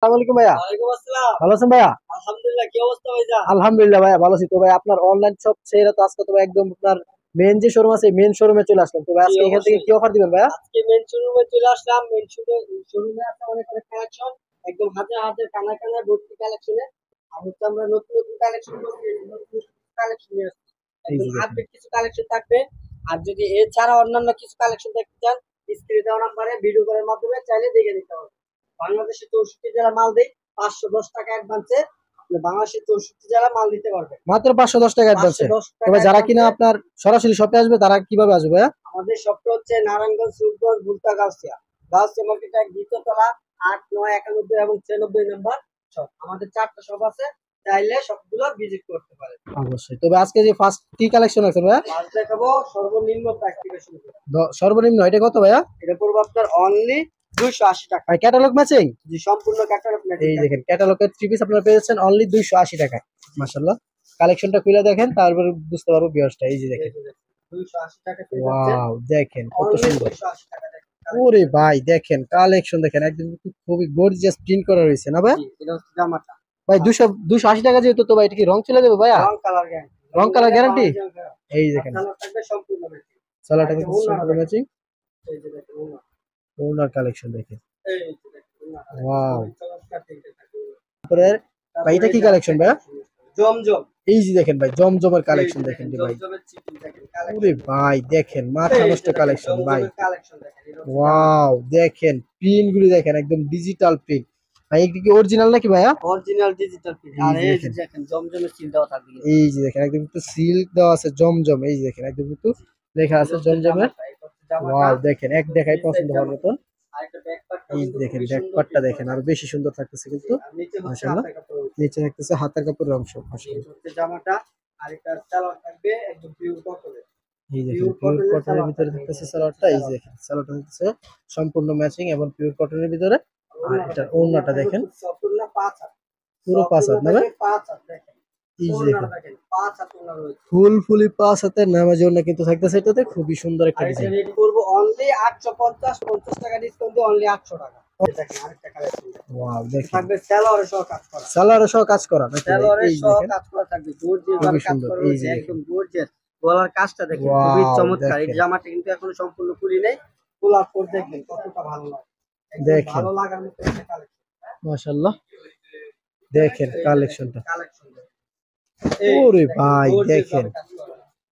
আসসালামু আলাইকুম ভাইয়া। ওয়ালাইকুম আসসালাম। ভালো আছেন ভাইয়া? আলহামদুলিল্লাহ, কি অবস্থা ভাইজান? আলহামদুলিল্লাহ ভাইয়া ভালো আছি। তো ভাই আপনার অনলাইন শপ ছেড়ে তো আজকে তো ভাই একদম আপনার মেইন যে শোরুম আছে মেইন শোরুমে চলে আসলাম। তো ভাই জি আজকে এখান থেকে অবশ্যই। কি অফার দিবেন ভাইয়া? আজকে মেইন শোরুমে চলে আসলাম। মেইন শোরুমে আছে অনেক অনেক কালেকশন, একদম হাজার হাজার কানা কানা ভর্তি কালেকশনে। আর হচ্ছে আমরা নতুন নতুন কালেকশন করছি, নতুন কালেকশন নিয়ে আসছি। এই একদম যে দেখেন। আপডেট কিছু কালেকশন থাকবে। আর যদি এছাড়া অন্যান্য কিছু কালেকশন দেখতে চান, স্ক্রিনে দেওয়া নাম্বারে ভিডিও কলের মাধ্যমে চাইলে দেখে নিতে হবে। বাংলাদেশের 64 জেলা মাল দেই, 510 টাকা অ্যাডভান্সে আপনি বাংলাদেশের 64 জেলা মাল দিতে পারবেন। মাত্র 510 টাকা অ্যাডভান্সে। 510 তো টাকা ভাই যারা কিনা অ্যাডভান্সে। আপনার সরাসরি শপে আসবে তারা কিভাবে আসবে ভাইয়া? আমাদের শপটা হচ্ছে নারায়ণগঞ্জ, রূপগঞ্জ, ভুলতা, গাউসিয়া। গাউসিয়া মার্কেটের দ্বিতীয় তলা, 8, 9, 91 এবং 96 নম্বর শপ। আমাদের 4টা শপ আছে, চাইলে সবগুলো ভিজিট করতে পারেন। অবশ্যই। তবে আজকে যে ফার্স্ট কি কালেকশন আছে ভাইয়া? আজ দেখাবো সর্বনিম্ন প্রাইস থেকে শুরু করে। সর্বনিম্ন এটা কত ভাইয়া? এটা পড়বে আপনার অনলি 280 টাকা। ভাই ক্যাটালগ ম্যাচিং? জি, সম্পূর্ণ ক্যাটালগ ম্যাচিং। এই দেখেন ক্যাটালগের থ্রি পিস আপনারা পেয়েছেন অনলি 280 টাকায়। মাশাআল্লাহ। কালেকশনটা খুলে দেখেন তারপরে বুঝতে পারবো ভিউয়ার্সটা। এই যে দেখেন। 280 টাকা পেয়ে যাচ্ছেন। ওয়াও দেখেন কত অনলি সুন্দর। 280 টাকা দেখেন। ওরে ভাই দেখেন কালেকশন দেখেন একদম কিন্তু খুবই গর্জিয়াস প্রিন্ট করা রয়েছে না ভাই? জি, এটা হচ্ছে জামাটা। ভাই 280 টাকা যেহেতু তো ভাই এটা কি রং চলে যাবে ভাইয়া? রং কালার গ্যারান্টি। রং কালার গ্যারান্টি? এই দেখেন কালার থাকবে সম্পূর্ণ ম্যাচিং। সালোয়ারটা কিন্তু সম্পূর্ণ ম্যাচিং। এই যে দেখেন ওনা। ওনার কালেকশন দেখেন। এই যে দেখেন ওনা। ওয়াও। চমৎকার তিনটে থাকবে। তারপরে ভাই এটা কি কালেকশন ভাইয়া? জমজম। এই যে দেখেন ভাই জমজমের কালেকশন দেখেন রে ভাই। জমজমের চিকেন দেখেন ওরে কালেকশন। ভাই দেখেন মাথা নষ্ট কালেকশন ভাই। জমজমের কালেকশন দেখেন। এটা হচ্ছে ওয়াও দেখেন প্রিন্ট গুলি দেখেন একদম ডিজিটাল প্রিন্ট। ভাই এটা কি অরিজিনাল নাকি ভাইয়া? Original digital print. এই আর যে এই যে দেখেন। দেখেন জমজমের সিল দেওয়া থাকবে। এই যে দেখেন একদম একটু সিল্ক দেওয়া আছে জমজম। এই যে দেখেন একদম একটু লেখা আছে জমজমের। ওয়াও দেখেন এক দেখাই পছন্দ হওয়ার মতন। আরেকটা ব্যাক পার্টটা এই কিন্তু দেখেন খুবই ব্যাক সুন্দর পার্টটা প্রিন্ট দেখেন করা আরো থাকবে। বেশি সুন্দর থাকতেছে কিন্তু আর নিচে হচ্ছে মাশাআল্লাহ। হাতের কাপড়। নিচে থাকতেছে হাতের কাপড়ের অংশ এই মাশাআল্লাহ। হচ্ছে জামাটা। আর একটা সালোয়ার থাকবে একদম পিওর কটনের। এই দেখেন পিওর পিওর কটনের কটনের সালোয়ার ভিতরে থাকবে। থাকতেছে সালোয়ারটা। এই যে দেখেন সালোয়ারটা থাকতেছে সম্পূর্ণ ম্যাচিং এবং পিওর কটনের ভিতরে। আর এটার ওড়নাটা দেখেন সম্পূর্ণ 5 হাত। পুরো 5 হাত না ভাই? 5 হাত দেখেন। এই যে ওড়নাটা দেখেন দেখেন 5 হাত ওড়না রয়েছে। ফুলফুলি 5 হাতের নামাজি ওড়না কিন্তু থাকতেছে এটাতে খুবই সুন্দর একটা আর এটা ডিজাইন। রেট করবো অনলি 850, 50 টাকা ডিসকাউন্ট দিয়ে অনলি 800 টাকা। দেখেন আরেকটা কালেকশন ওয়াও দেখেন থাকবে সালোয়ারের সহ কাজ করা। সালোয়ারে সহ কাজ করা নাকি ভাই? সালোয়ারের এই সহ দেখেন কাজ করা থাকবে। গর্জিয়াস খুবই ভাবে কাজ সুন্দর। করা এই রয়েছে, যে দেখেন একদম গর্জিয়াস। গলার কাজটা দেখেন খুবই ওয়াও চমৎকার। এই দেখেন জামাটা কিন্তু এখনো সম্পূর্ণ খুলি নাই। খোলার পর দেখবেন কতটা ভালো লাগে। একদম দেখেন ভালো লাগার মতো একটা কালেকশন। মাশাআল্লাহ দেখেন কালেকশনটা। কালেকশন ওরে ভাই দেখেন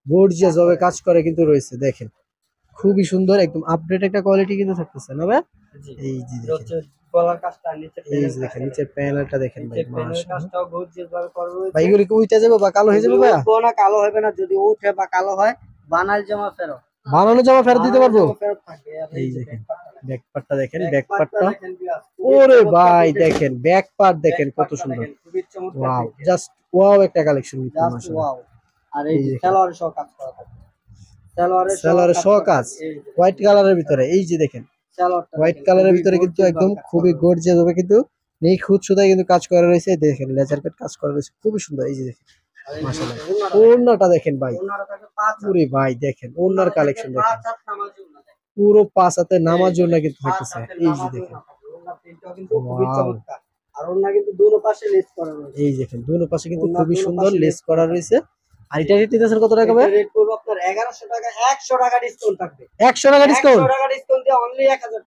গর্জিয়াস ভাবে কাজ করে কিন্তু রয়েছে দেখেন খুবই সুন্দর একদম আপডেট একটা কোয়ালিটি কিন্তু থাকতেছে না ভাই? জি, এই যে এটা দেখেন হচ্ছে গলার কাজটা, নিচে এই প্যানেল যে দেখেন কাজটা নিচের প্যানেলটা দেখেন ভাই নিচে প্যানেল মাশাআল্লাহ। কাজটাও গর্জিয়াস ভাবে করা ভাই রয়েছে। এগুলি কি উইটা যাবে বা কালো হয়ে যাবে ভাইয়া? উঠবো না, কালো হবে না। যদি উঠে বা কালো হয়, বানাল জামা ফেরত। বানানো জামা ফেরত দিতে পারবো? জামা ফেরত থাকবে। আর এই এই যে দেখেন ব্যাক ব্যাক পার্টটা পার্টটা দেখেন ব্যাক ব্যাক পার্টটা পার্টটা দেখেন বিয়াস, খুবই ওরে চমৎকার ভাই প্রিন্টের। দেখেন ব্যাক পার্ট দেখেন ব্যাক কত পার্টটা সুন্দর। দেখেন খুবই চমৎকার ওয়াও প্রিন্টের। জাস্ট ওয়াও একটা কালেকশন কিন্তু জাস্ট মাশাআল্লাহ। ওয়াও। আর এই এই যে দেখেন সালোয়ারের সহ কাজ করা থাকবে। সালোয়ারের সহ সালোয়ারের কাজ সহ করা কাজ থাকবে। এই যে হোয়াইট কালারের ভিতরে এই যে দেখেন সালোয়ারটা হোয়াইট দেখেন কালারের খুবই ভিতরে কিন্তু গর্জিয়াস একদম ভাবে কাজ খুবই করা রয়েছে। গর্জিয়াস ভাবে কিন্তু নিখুঁত সুতায় কিন্তু কাজ করা রয়েছে দেখেন লেজার কাট কাজ করা রয়েছে খুবই সুন্দর। এই যে দেখেন আর এই যে মাশাআল্লাহ ওড়নাটা দেখেন। ওড়নাটা দেখেন ভাই ওড়নাটা থাকবে 5 হাত। পুরি ভাই দেখেন ওড়নার ওড়নাটা থাকবে কালেকশন দেখেন 5 হাত নামাজি ওড়না দেখেন। পুরো 5 হাতে নামার এই যে জন্য দেখেন কিন্তু 5 থাকতেছে। হাতের এই যে নামাজি দেখেন ওড়না থাকবে। ওড়নার প্রিন্টটাও কিন্তু খুবই ওয়াও চমৎকার। আর ওড়না কিন্তু দুনো পাশে লেস করা রয়েছে। এই দেখেন দুনো পাশে কিন্তু ওড়নার খুবই দুনো সুন্দর পাশে লেস লেস করা করা রয়েছে। থাকবে। আর জি। এটা রেট দিতেছেন কত টাকা এটা ভাই? রেট করবো আপনার 1100 টাকা। 100 টাকা ডিসকাউন্ট থাকবে। 100 টাকা 100 ডিসকাউন্ট। টাকা ডিসকাউন্ট দিয়ে অনলি 1000